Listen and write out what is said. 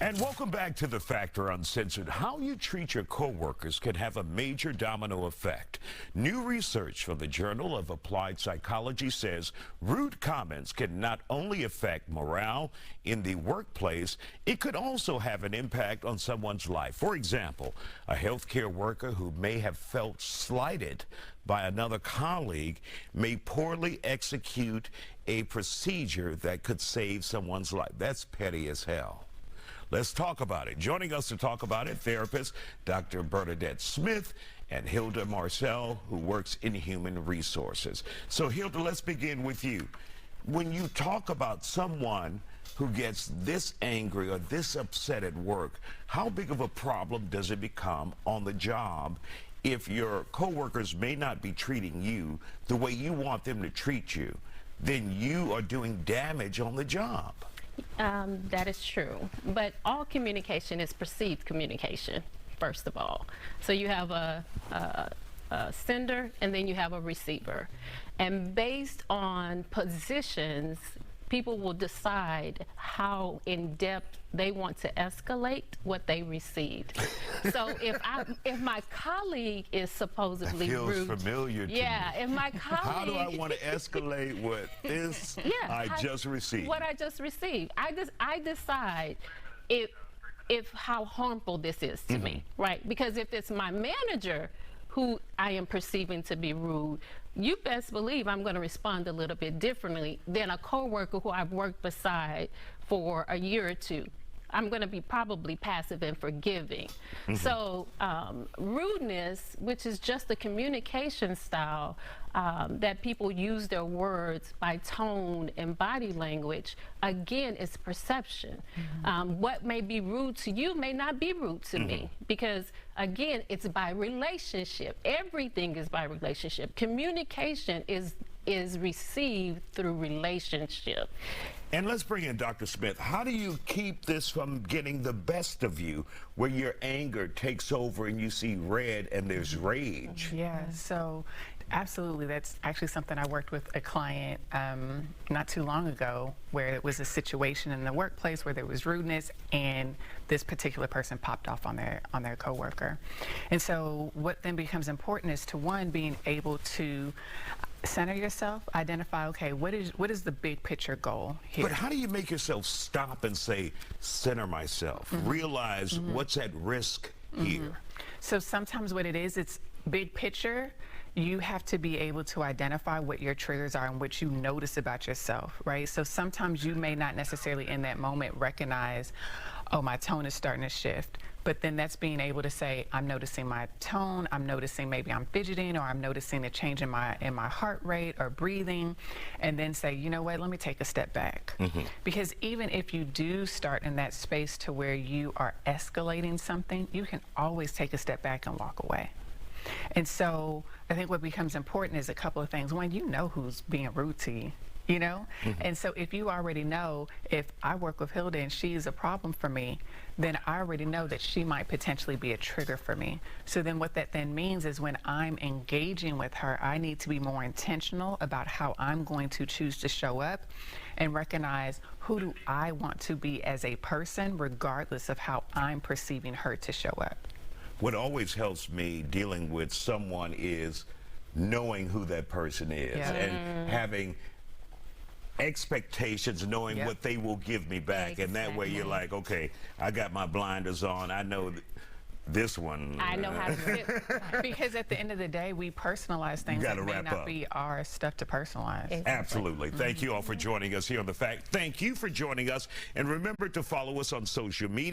And welcome back to The Factor Uncensored. How you treat your coworkers can have a major domino effect. New research from the Journal of Applied Psychology says rude comments can not only affect morale in the workplace, it could also have an impact on someone's life. For example, a healthcare worker who may have felt slighted by another colleague may poorly execute a procedure that could save someone's life. That's petty as hell. Let's talk about it. Joining us to talk about it, therapist Dr. Bernadette Smith and Hilda Marcel, who works in human resources. So Hilda, let's begin with you. When you talk about someone who gets this angry or this upset at work, how big of a problem does it become on the job if your coworkers may not be treating you the way you want them to treat you? Then you are doing damage on the job. That is true, but all communication is perceived communication, first of all. So you have a sender and then you have a receiver. And based on positions, people will decide how in depth they want to escalate what they received. So if my colleague is supposedly that feels rude, familiar to me. if my colleague, how do I want to escalate what this I just received? What I just received. I decide if how harmful this is to me, right? Because if it's my manager who I am perceiving to be rude, you best believe I'm going to respond a little bit differently than a coworker who I've worked beside for a year or two. I'm going to be probably passive and forgiving. So rudeness, which is just a communication style that people use their words by tone and body language, again, is perception. What may be rude to you may not be rude to me, because again, it's by relationship. Everything is by relationship. Communication is received through relationship. And let's bring in Dr. Smith. How do you keep this from getting the best of you, where your anger takes over and you see red and there's rage? Yeah, so absolutely. That's actually something I worked with a client not too long ago, where it was a situation in the workplace where there was rudeness and this particular person popped off on their coworker. And so what then becomes important is to, one, being able to center yourself, identify, okay, what is the big picture goal here? But how do you make yourself stop and say, center myself, realize what's at risk here? So sometimes what it is, it's big picture. You have to be able to identify what your triggers are and what you notice about yourself, right? So sometimes you may not necessarily in that moment recognize, oh, my tone is starting to shift. But then that's being able to say, I'm noticing my tone, I'm noticing maybe I'm fidgeting, or I'm noticing a change in my heart rate or breathing, and then say, you know what, let me take a step back. Because even if you do start in that space to where you are escalating something, you can always take a step back and walk away. And so I think what becomes important is a couple of things. One, you know who's being rude to you. You know? And so if you already know, if I work with Hilda and she is a problem for me, then I already know that she might potentially be a trigger for me. So then what that then means is when I'm engaging with her, I need to be more intentional about how I'm going to choose to show up and recognize who do I want to be as a person, regardless of how I'm perceiving her to show up. What always helps me dealing with someone is knowing who that person is and having expectations, knowing what they will give me back. And that way you're like, okay, I got my blinders on. I know this one. I know how to sit. Because at the end of the day, we personalize things that may not be our stuff to personalize. Absolutely. Thank you all for joining us here on The Fact. Thank you for joining us. And remember to follow us on social media.